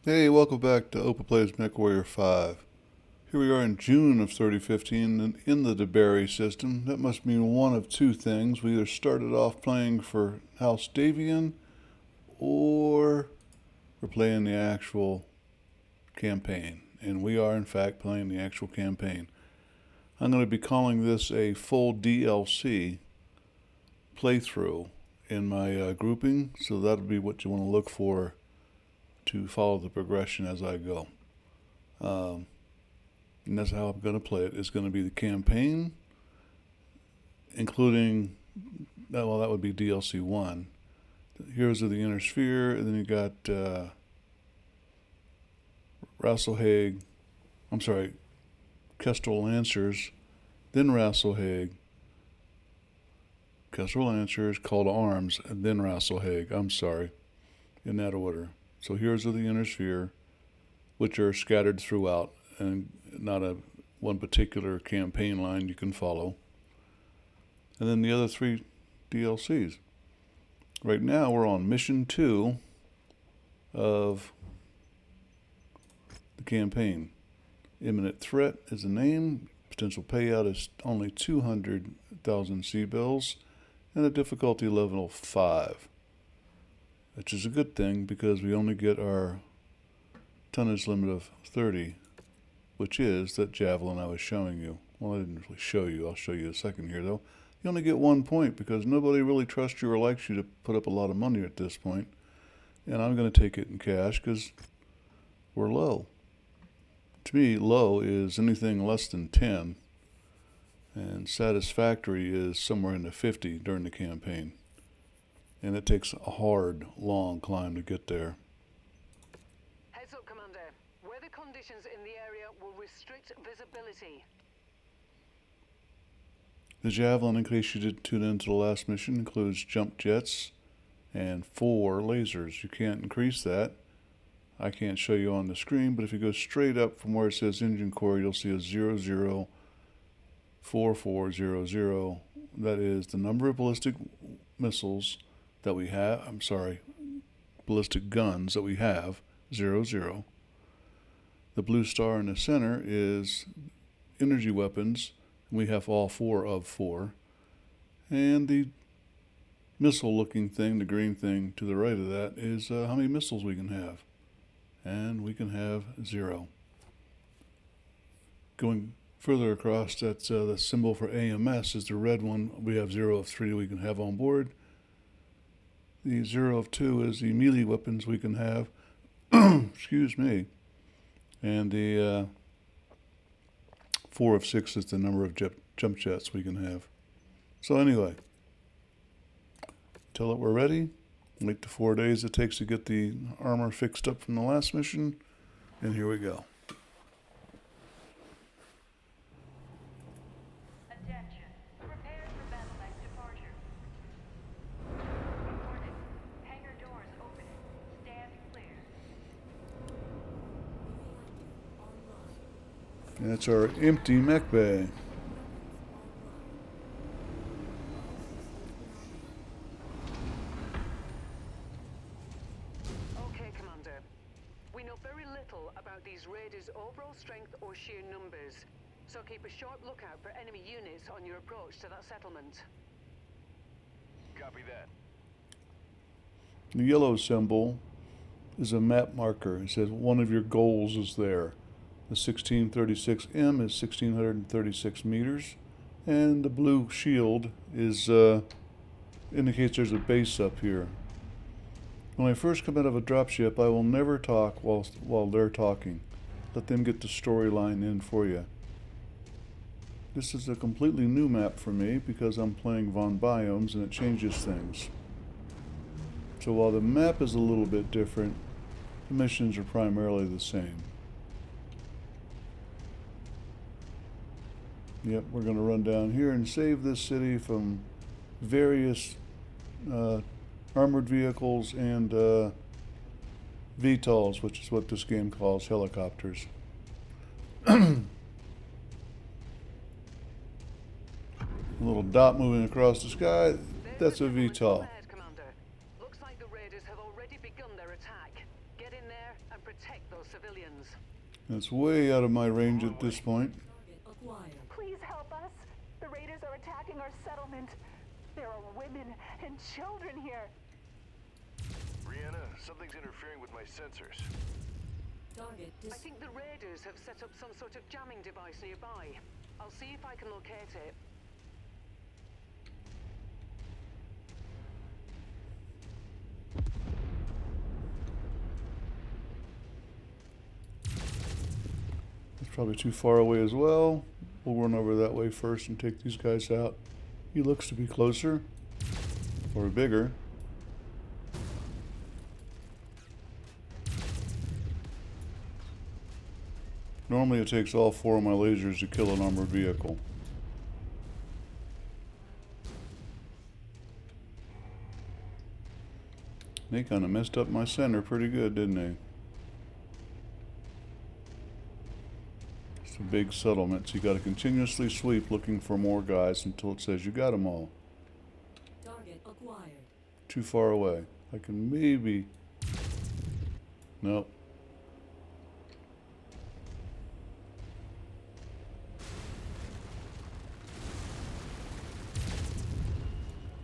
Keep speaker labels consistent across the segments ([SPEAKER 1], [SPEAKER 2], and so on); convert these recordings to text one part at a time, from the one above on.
[SPEAKER 1] Hey, welcome back to Open Plays Mechwarrior 5. Here we are in June of 3015 and in the DeBerry system. That must mean one of two things. We either started off playing for House Davian or we're playing the actual campaign. And we are in fact playing the actual campaign. I'm going to be calling this a full DLC playthrough in my grouping, so that'll be what you want to look for to follow the progression as I go. And that's how I'm going to play it. It's going to be the campaign, including, well, that would be DLC 1. Heroes of the Inner Sphere, and then you got Kestrel Lancers, then Rasselhaig, Kestrel Lancers, Call to Arms, and then Rasselhaig. I'm sorry, in that order. So Heroes of the Inner Sphere, which are scattered throughout, and not a one particular campaign line you can follow. And then the other three DLCs. Right now we're on mission 2 of the campaign. Imminent Threat is the name. Potential payout is only 200,000 C-bills and a difficulty level 5. Which is a good thing because we only get our tonnage limit of 30, which is that javelin I was showing you. Well, I didn't really show you. I'll show you in a second here, though. You only get 1 point because nobody really trusts you or likes you to put up a lot of money at this point. And I'm going to take it in cash because we're low. To me, low is anything less than 10, and satisfactory is somewhere in the 50 during the campaign. And it takes a hard, long climb to get there.
[SPEAKER 2] Heads up, Commander. Weather conditions in the area will restrict visibility.
[SPEAKER 1] The Javelin, in case you didn't tune into the last mission, includes jump jets and 4 lasers. You can't increase that. I can't show you on the screen, but if you go straight up from where it says engine core, you'll see a 004400. That is the number of ballistic missiles that we have. Ballistic guns that we have, 00. The blue star in the center is energy weapons. We have all 4 of 4. And the missile-looking thing, the green thing to the right of that, is how many missiles we can have. And we can have 0. Going further across, that's the symbol for AMS is the red one. We have 0 of 3 we can have on board. The 0 of 2 is the melee weapons we can have. Excuse me. And the 4 of 6 is the number of jump jets we can have. So anyway, until we're ready, wait the 4 days it takes to get the armor fixed up from the last mission, and here we go.
[SPEAKER 3] Attention. Prepare for battlemech departure. Warning. Hangar doors opening. Stand clear.
[SPEAKER 1] That's our empty mech bay.
[SPEAKER 2] Okay, Commander. We know very little about these raiders' overall strength or sheer numbers, so keep a sharp lookout for enemy units on your approach to that settlement.
[SPEAKER 4] Copy that.
[SPEAKER 1] The yellow symbol is a map marker. It says one of your goals is there. The 1636M is 1636 meters, and the blue shield is indicates there's a base up here. When I first come out of a dropship, I will never talk while they're talking. Let them get the storyline in for you. This is a completely new map for me because I'm playing Von Biomes and it changes things. So while the map is a little bit different, the missions are primarily the same. Yep, we're going to run down here and save this city from various armored vehicles and VTOLs, which is what this game calls helicopters. A little dot moving across the sky, that's a VTOL.
[SPEAKER 2] Commander. Looks like the raiders have already begun their attack. Get in there and protect those civilians.
[SPEAKER 1] That's way out of my range at this point.
[SPEAKER 3] Please help us. The raiders are attacking our settlement. There are women and children here.
[SPEAKER 4] Brianna, something's interfering with my sensors.
[SPEAKER 2] I think the raiders have set up some sort of jamming device nearby. I'll see if I can locate it.
[SPEAKER 1] It's probably too far away as well. We'll run over that way first and take these guys out. He looks to be closer or bigger. Normally it takes all 4 of my lasers to kill an armored vehicle. They kind of messed up my center pretty good, didn't they? It's a big settlement, so you got to continuously sweep looking for more guys until it says you got them all.
[SPEAKER 5] Target acquired.
[SPEAKER 1] Too far away. I can maybe... Nope.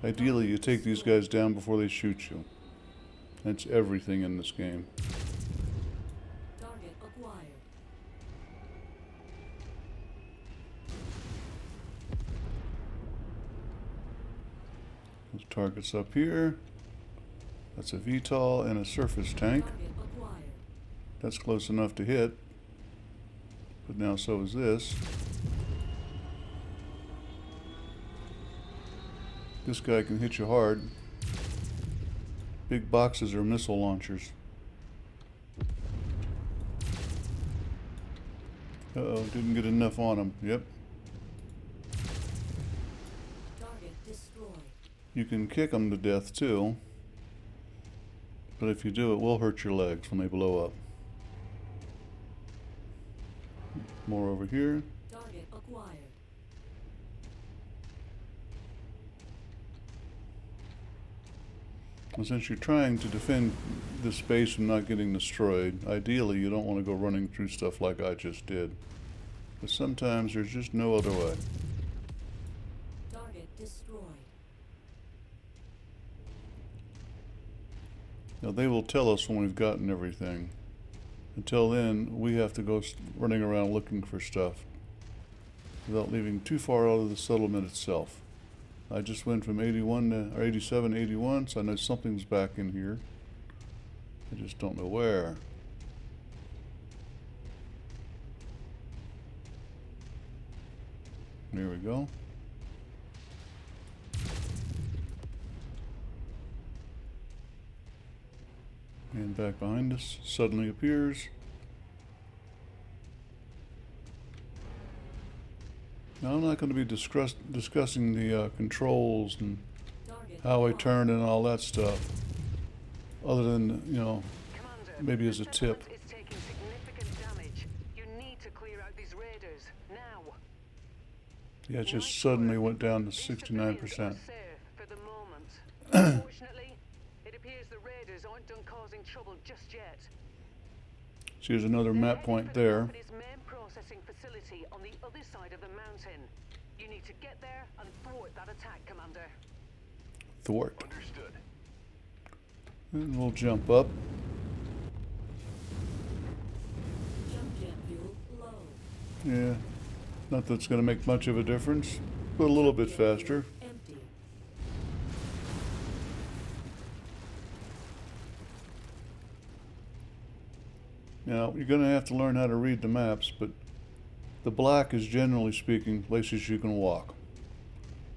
[SPEAKER 1] Ideally, you take these guys down before they shoot you. That's everything in this game.
[SPEAKER 5] Target acquired.
[SPEAKER 1] There's targets up here. That's a VTOL and a surface tank.
[SPEAKER 5] Target acquired.
[SPEAKER 1] That's close enough to hit. But now so is this. This guy can hit you hard. Big boxes are missile launchers. Uh-oh, didn't get enough on him. Yep.
[SPEAKER 5] Target destroyed.
[SPEAKER 1] You can kick them to death too. But if you do, it will hurt your legs when they blow up. More over here.
[SPEAKER 5] Target acquired.
[SPEAKER 1] And since you're trying to defend this space from not getting destroyed, ideally you don't want to go running through stuff like I just did. But sometimes there's just no other way.
[SPEAKER 5] Target destroyed.
[SPEAKER 1] Now they will tell us when we've gotten everything. Until then, we have to go running around looking for stuff without leaving too far out of the settlement itself. I just went from 81 to, or 87 to 81, so I know something's back in here. I just don't know where. There we go. And back behind us suddenly appears. Now I'm not going to be discussing the controls and
[SPEAKER 5] Target
[SPEAKER 1] how I
[SPEAKER 5] acquired.
[SPEAKER 1] turn and all that stuff. Other than, you know,
[SPEAKER 2] Commander,
[SPEAKER 1] maybe as a
[SPEAKER 2] the
[SPEAKER 1] tip.
[SPEAKER 2] settlement is taking significant damage. You need to clear out these raiders now.
[SPEAKER 1] Yeah, it just suddenly went down to
[SPEAKER 2] These civilians are
[SPEAKER 1] 69%.
[SPEAKER 2] safe for the moment. Unfortunately, it appears the raiders aren't done causing trouble just yet.
[SPEAKER 1] So here's another
[SPEAKER 2] They're
[SPEAKER 1] map
[SPEAKER 2] heading
[SPEAKER 1] point
[SPEAKER 2] for the
[SPEAKER 1] there.
[SPEAKER 2] company's main processing facility on the other side of the mountain. You need to get there and thwart that attack, Commander.
[SPEAKER 1] Thwart.
[SPEAKER 4] Understood.
[SPEAKER 1] And we'll jump up.
[SPEAKER 5] Jump jet fuel low.
[SPEAKER 1] Yeah, not that it's going to make much of a difference, but a little bit faster.
[SPEAKER 5] Empty.
[SPEAKER 1] Now, you're going to have to learn how to read the maps, but the black is generally speaking places you can walk.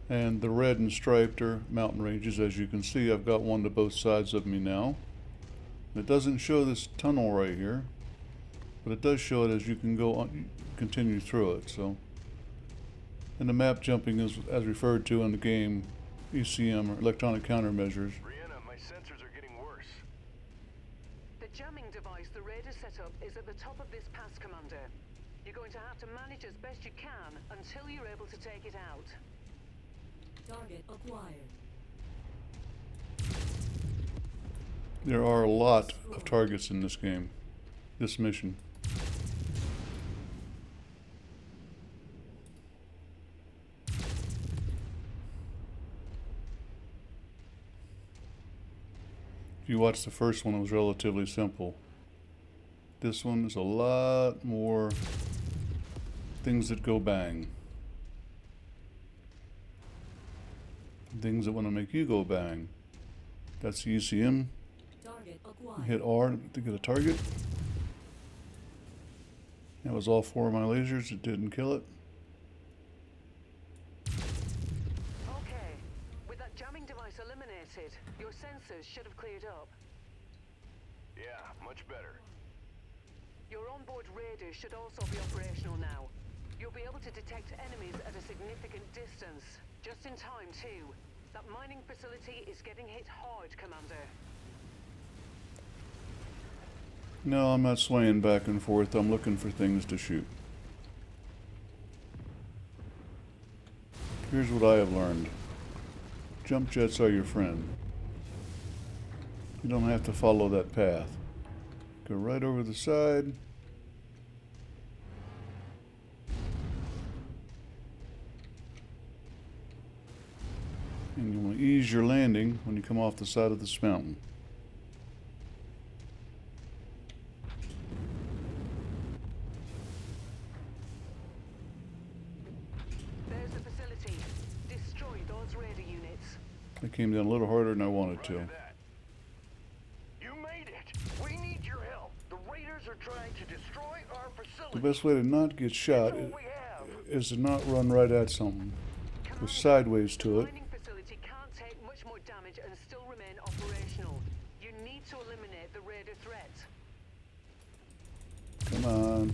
[SPEAKER 1] And the red and striped are mountain ranges. As you can see, I've got one to both sides of me now. It doesn't show this tunnel right here, but it does show it as you can go on, continue through it. So, and the map jumping is, as referred to in the game, ECM or electronic countermeasures.
[SPEAKER 4] Brianna, my sensors are getting worse.
[SPEAKER 2] The jamming device the raiders set up is at the top of this pass, Commander. You're going to have to manage as best you can until you're able to take it out.
[SPEAKER 5] Target acquired.
[SPEAKER 1] There are a lot of targets in this game, this mission. If you watched the first one, it was relatively simple. This one is a lot more things that go bang. Things that want to make you go bang. That's the ECM.
[SPEAKER 5] Target acquired.
[SPEAKER 1] Hit R to get a target. That was all 4 of my lasers. It didn't kill it.
[SPEAKER 2] Okay. With that jamming device eliminated, your sensors should have cleared up.
[SPEAKER 4] Yeah, much better.
[SPEAKER 2] Your onboard radar should also be operational now. You'll be able to detect enemies at a significant distance. Just in time, too. That mining facility is getting hit hard, Commander.
[SPEAKER 1] No, I'm not swaying back and forth. I'm looking for things to shoot. Here's what I have learned. Jump jets are your friend. You don't have to follow that path. Go right over the side. And you want to ease your landing when you come off the side of this mountain.
[SPEAKER 2] There's the facility. Destroy those radar units.
[SPEAKER 1] I came down a little harder than I wanted to.
[SPEAKER 4] Roger that. You made it. We need your help. The raiders are trying to destroy our facility.
[SPEAKER 1] The best way to not get shot
[SPEAKER 4] That's all we have.
[SPEAKER 1] is to not run right at something. Go sideways to it.
[SPEAKER 2] Mining facility can't take much more damage and still remain operational. You need to eliminate the raider threat.
[SPEAKER 1] Come on.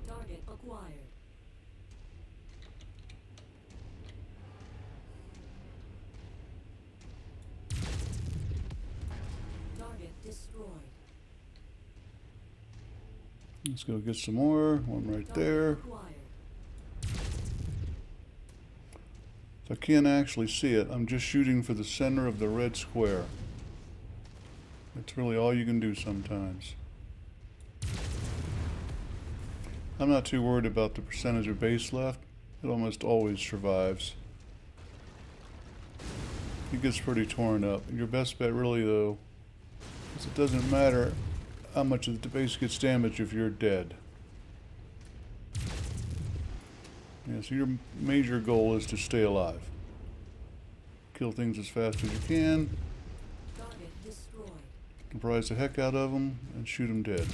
[SPEAKER 5] Target acquired. Target destroyed.
[SPEAKER 1] Let's go get some more. One right there.
[SPEAKER 5] Acquired.
[SPEAKER 1] If I can't actually see it, I'm just shooting for the center of the red square. That's really all you can do sometimes. I'm not too worried about the percentage of base left. It almost always survives. It gets pretty torn up. Your best bet really though is it doesn't matter how much of the base gets damaged if you're dead. Yeah, so your major goal is to stay alive. Kill things as fast as you can,
[SPEAKER 5] Target destroyed.
[SPEAKER 1] comprise the heck out of them, and shoot them dead.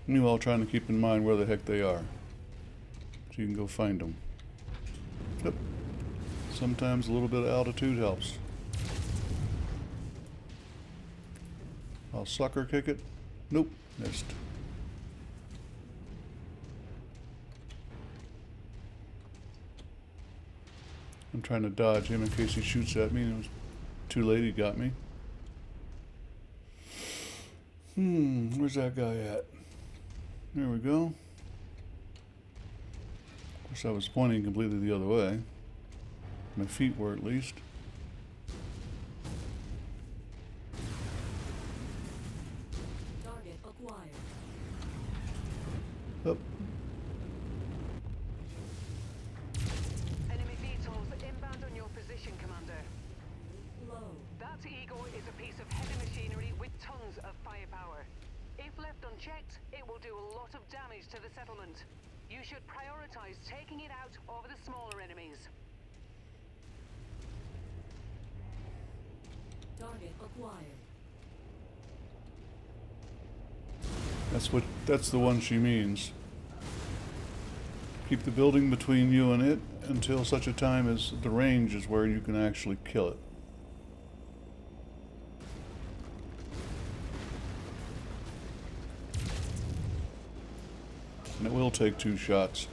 [SPEAKER 1] Meanwhile, trying to keep in mind where the heck they are, so you can go find them. Yep. Sometimes a little bit of altitude helps. I'll sucker kick it. Nope, missed. I'm trying to dodge him in case he shoots at me, and it was too late, he got me. Where's that guy at? There we go. Of course, I was pointing completely the other way. My feet were at least.
[SPEAKER 5] Target acquired.
[SPEAKER 1] Up.
[SPEAKER 2] Enemy VTOLs inbound on your position, Commander.
[SPEAKER 5] Low.
[SPEAKER 2] That Eagle is a piece of heavy machinery with tons of firepower. If left unchecked, it will do a lot of damage to the settlement. You should prioritize taking it out over the smaller enemies.
[SPEAKER 5] Target acquired.
[SPEAKER 1] That's the one she means. Keep the building between you and it until such a time as the range is where you can actually kill it. And it will take 2 shots.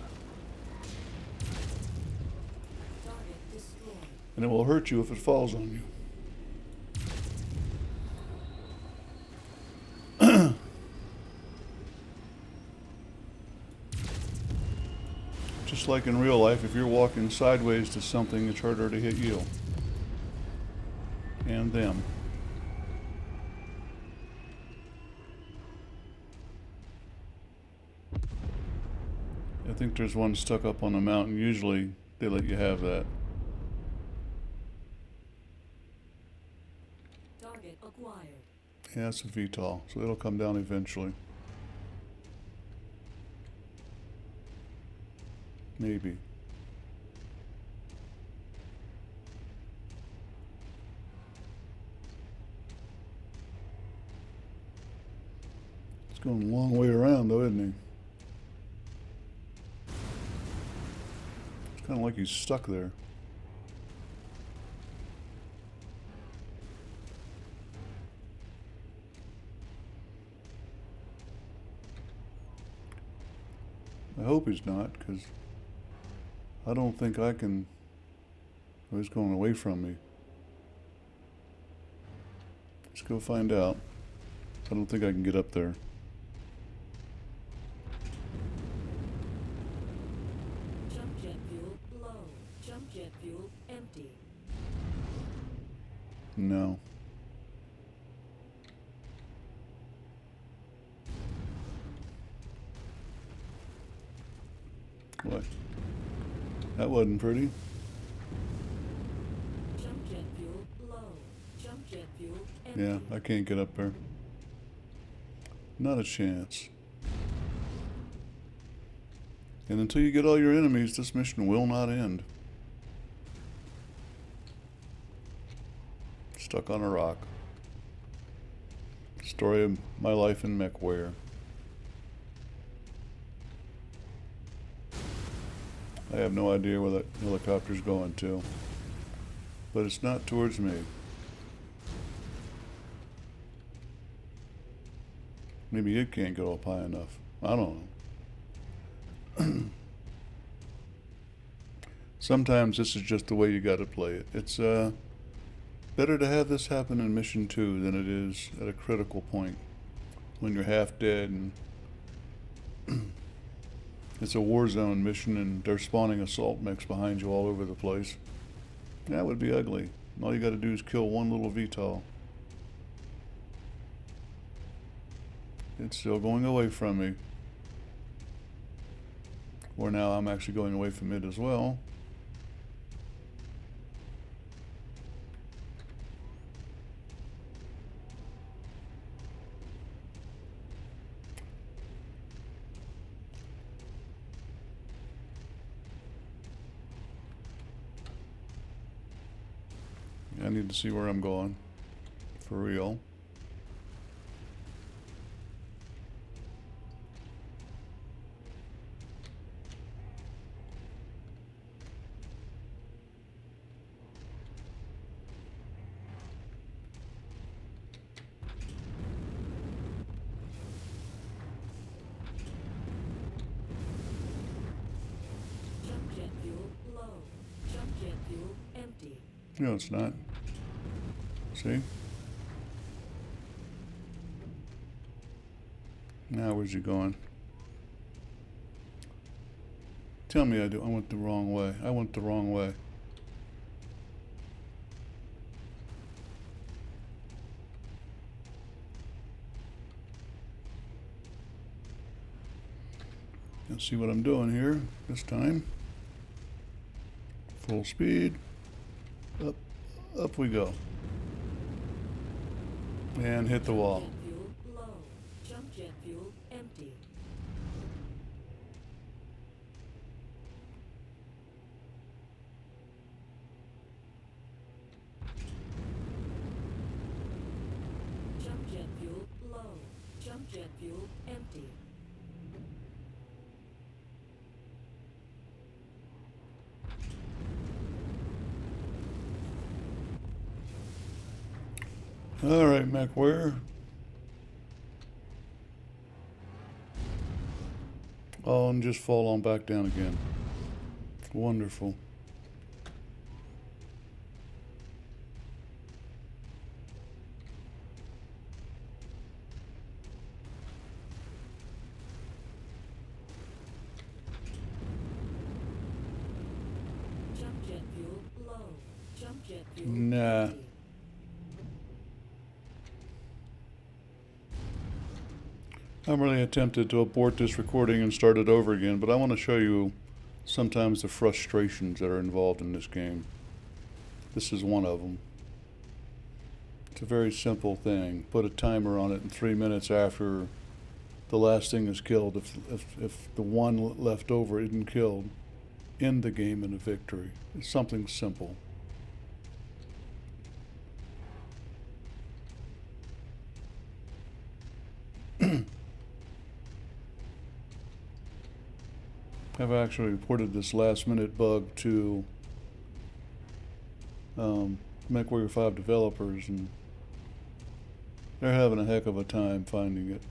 [SPEAKER 5] Target destroyed.
[SPEAKER 1] And it will hurt you if it falls on you. Just like in real life, if you're walking sideways to something, it's harder to hit you. And them. I think there's one stuck up on the mountain. Usually they let you have that.
[SPEAKER 5] Target acquired.
[SPEAKER 1] Yeah, it's a VTOL, so it'll come down eventually. Maybe. It's going a long way around though, isn't he? It's kind of like he's stuck there. I hope he's not, because I don't think I can. Oh, he's going away from me. Let's go find out. I don't think I can get up there.
[SPEAKER 5] Jump jet fuel low. Jump jet fuel empty.
[SPEAKER 1] No. What? That wasn't pretty.
[SPEAKER 5] Jump jet fuel low. Jump jet fuel empty.
[SPEAKER 1] Yeah, I can't get up there. Not a chance. And until you get all your enemies, this mission will not end. Stuck on a rock. Story of my life in Mechwarrior. I have no idea where that helicopter's going to. But it's not towards me. Maybe it can't get up high enough. I don't know. Sometimes this is just the way you gotta play it. It's better to have this happen in mission 2 than it is at a critical point when you're half dead and it's a war zone mission and they're spawning assault mechs behind you all over the place. That would be ugly. All you gotta do is kill one little VTOL. It's still going away from me. Or now I'm actually going away from it as well. I need to see where I'm going. For real.
[SPEAKER 5] Jump jet fuel low. Jump jet fuel empty.
[SPEAKER 1] No, it's not. See? Now where's he going? Tell me I went the wrong way. I went the wrong way. Let's see what I'm doing here this time. Full speed. Up we go. And hit the wall.
[SPEAKER 5] Jet fuel low. Jump jet fuel empty. Jump jet fuel low. Jump jet fuel empty.
[SPEAKER 1] All right, Mechwarrior. Oh, and just fall on back down again. Wonderful.
[SPEAKER 5] fuel.
[SPEAKER 1] Nah.
[SPEAKER 5] Empty.
[SPEAKER 1] I'm really tempted to abort this recording and start it over again, but I want to show you sometimes the frustrations that are involved in this game. This is one of them. It's a very simple thing. Put a timer on it, and 3 minutes after the last thing is killed, if the one left over isn't killed, end the game in a victory. It's something simple. I've actually reported this last minute bug to Mechwarrior 5 developers, and they're having a heck of a time finding it.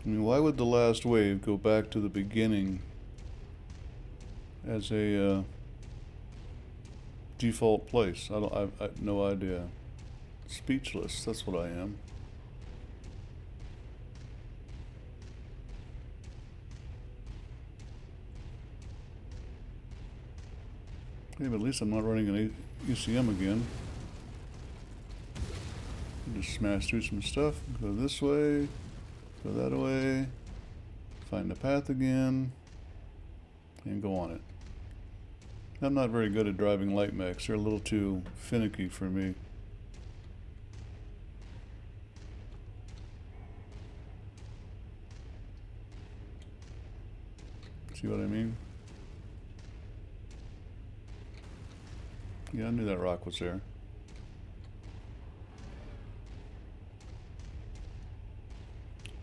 [SPEAKER 1] I mean, why would the last wave go back to the beginning as a default place? I have no idea. Speechless, that's what I am. Hey, but at least I'm not running an ECM again. Just smash through some stuff, go this way, go that way, find the path again, and go on it. I'm not very good at driving light mechs. They're a little too finicky for me. See what I mean? Yeah, I knew that rock was there.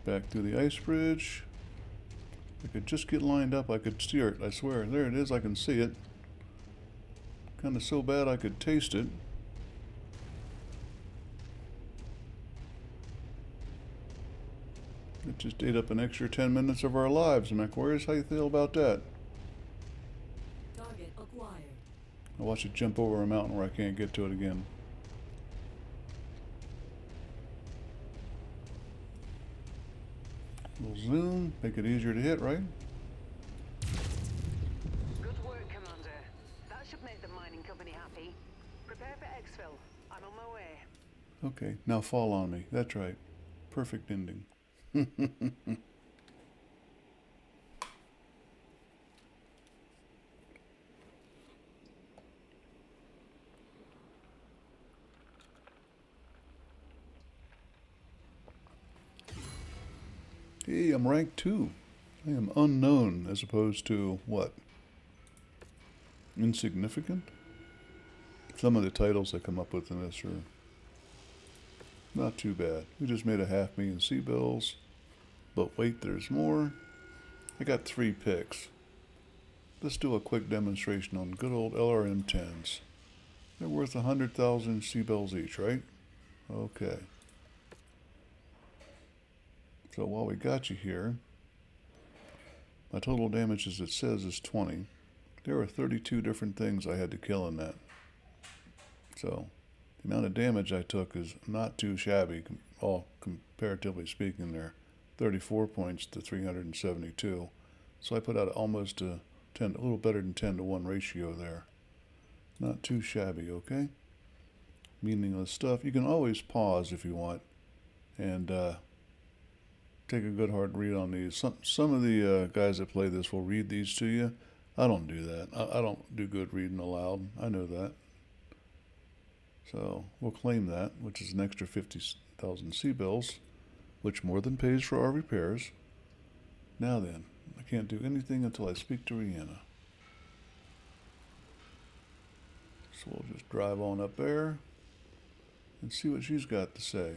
[SPEAKER 1] Back through the ice bridge. If I could just get lined up, I could steer it, I swear. There it is, I can see it. Kinda so bad I could taste it. It just ate up an extra 10 minutes of our lives, Mechwarriors. How you feel about that?
[SPEAKER 5] Target acquired.
[SPEAKER 1] I watch it jump over a mountain where I can't get to it again. Little zoom, make it easier to hit, right?
[SPEAKER 2] Good work, Commander. That should make the mining company happy. Prepare for exfil. I'm on my way.
[SPEAKER 1] Okay, now fall on me. That's right. Perfect ending. Hey, I'm rank 2. I am unknown as opposed to what? Insignificant? Some of the titles I come up with in this are not too bad. We just made a 500,000 C-bills. But wait, there's more. I got 3 picks. Let's do a quick demonstration on good old LRM-10s. They're worth 100,000 C-bills each, right? Okay. So while we got you here, my total damage, as it says, is 20. There are 32 different things I had to kill in that. So the amount of damage I took is not too shabby, all comparatively speaking there. 34 points to 372. So I put out almost a little better than 10 to 1 ratio there. Not too shabby, okay? Meaningless stuff. You can always pause if you want and take a good hard read on these. Some of the guys that play this will read these to you. I don't do that. I don't do good reading aloud. I know that. So we'll claim that, which is an extra 50,000 C-bills, which more than pays for our repairs. Now then, I can't do anything until I speak to Rihanna. So we'll just drive on up there and see what she's got to say.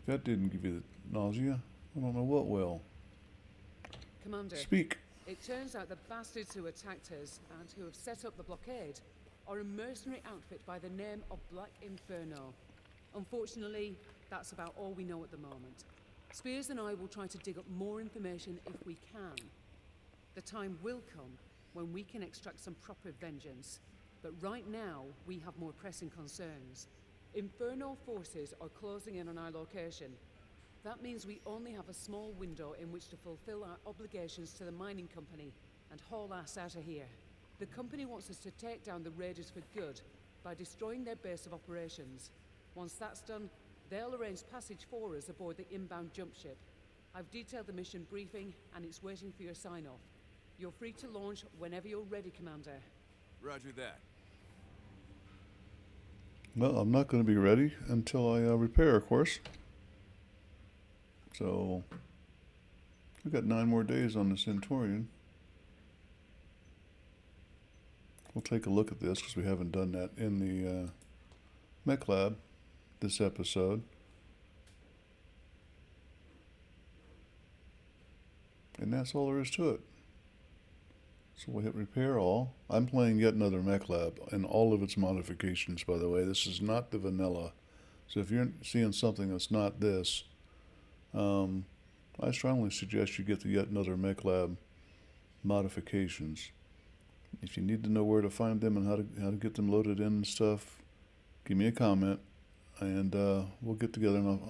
[SPEAKER 1] That didn't give you the nausea. I don't know what will.
[SPEAKER 6] Commander,
[SPEAKER 1] Speak.
[SPEAKER 6] it turns out the bastards who attacked us and who have set up the blockade are a mercenary outfit by the name of Black Inferno. Unfortunately, that's about all we know at the moment. Spears and I will try to dig up more information if we can. The time will come when we can extract some proper vengeance, but right now we have more pressing concerns. Inferno forces are closing in on our location. That means we only have a small window in which to fulfill our obligations to the mining company and haul ass out of here. The company wants us to take down the raiders for good by destroying their base of operations. Once that's done, they'll arrange passage for us aboard the inbound jump ship. I've detailed the mission briefing and it's waiting for your sign-off. You're free to launch whenever you're ready, Commander.
[SPEAKER 7] Roger that.
[SPEAKER 1] Well, I'm not going to be ready until I repair, of course. So, we've got 9 more days on the Centaurian. We'll take a look at this because we haven't done that in the Mech Lab this episode. And that's all there is to it. So we'll hit repair all. I'm playing yet another Mech Lab and all of its modifications, by the way. This is not the vanilla. So if you're seeing something that's not this, I strongly suggest you get the yet another Mech Lab modifications. If you need to know where to find them and how to get them loaded in and stuff, give me a comment, and we'll get together and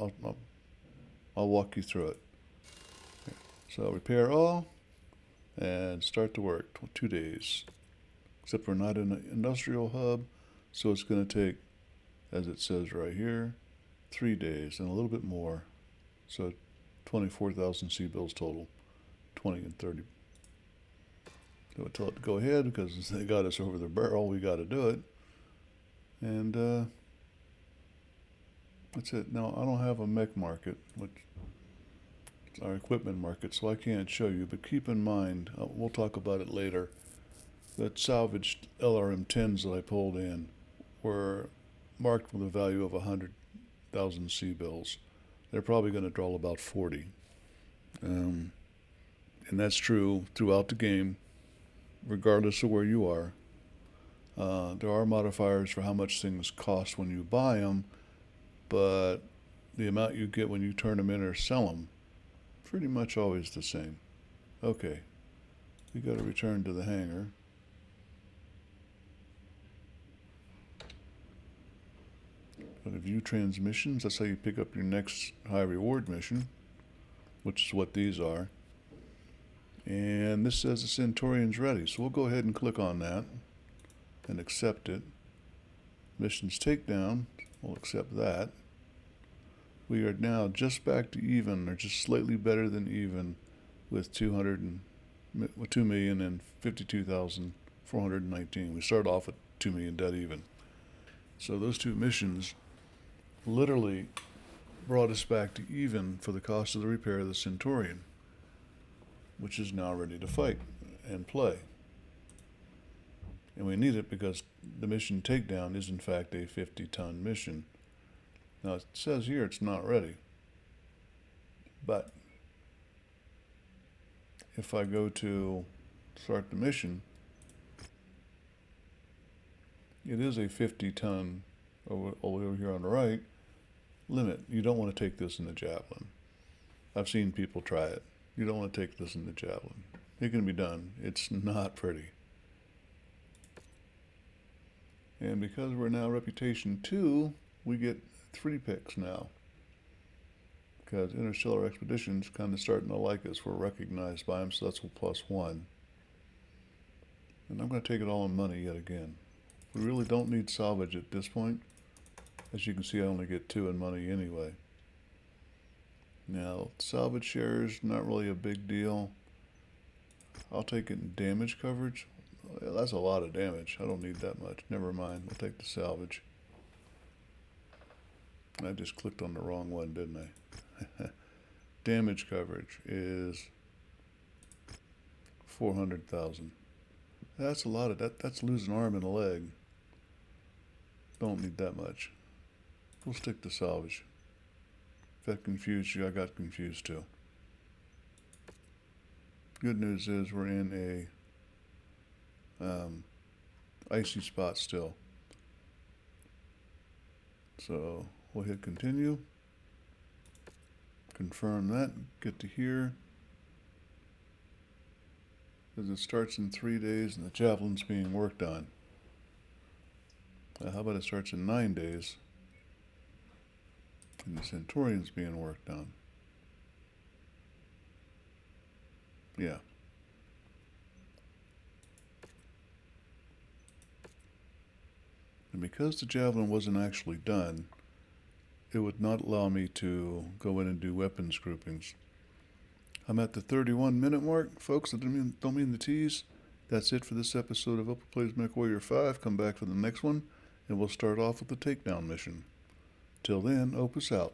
[SPEAKER 1] I'll walk you through it. Okay. So repair all and start to work. 2 days. Except we're not in an industrial hub, so it's going to take, as it says right here, 3 days and a little bit more. So 24,000 C-bills total, 20 and 30. So we'll tell it to go ahead because they got us over the barrel. We got to do it. And that's it. Now, I don't have a mech market, which is our equipment market, so I can't show you. But keep in mind, we'll talk about it later, that salvaged LRM-10s that I pulled in were marked with a value of 100,000 C-bills. They're probably going to draw about 40. And that's true throughout the game, regardless of where you are. There are modifiers for how much things cost when you buy them, but the amount you get when you turn them in or sell them, pretty much always the same. Okay, we got to return to the hangar. Go to view transmissions. That's how you pick up your next high reward mission, which is what these are. And this says the Centaurian's ready, so we'll go ahead and click on that and accept it. Missions takedown, we'll accept that. We are now just back to even, or just slightly better than even, with 2,052,419. We started off at 2 million dead even. So those 2 missions literally brought us back to even for the cost of the repair of the Centaurian, which is now ready to fight and play. And we need it because the mission takedown is in fact a 50-ton mission. Now it says here it's not ready, but if I go to start the mission, it is a 50-ton over here on the right limit. You don't want to take this in the javelin. I've seen people try it. You don't want to take this in the javelin. It can be done. It's not pretty. And because we're now Reputation 2, we get 3 picks now. Because Interstellar Expedition's kind of starting to like us. We're recognized by them, so that's a +1. And I'm going to take it all in money yet again. We really don't need salvage at this point. As you can see, I only get 2 in money anyway. Now, salvage shares, not really a big deal. I'll take it in damage coverage. Well, that's a lot of damage. I don't need that much. Never mind. We'll take the salvage. I just clicked on the wrong one, didn't I? Damage coverage is 400,000. That's a lot of that. That's losing an arm and a leg. Don't need that much. We'll stick to salvage. If that confused you, I got confused too. Good news is we're in a icy spot still. So we'll hit continue. Confirm that. Get to here. Because it starts in 3 days and the javelin's being worked on. How about it starts in 9 days and the Centaurian's being worked on? Yeah. And because the javelin wasn't actually done, it would not allow me to go in and do weapons groupings. I'm at the 31-minute mark, folks. I don't mean to tease. That's it for this episode of Upper Plays Mechwarrior 5. Come back for the next one, and we'll start off with the takedown mission. Till then, Opus out.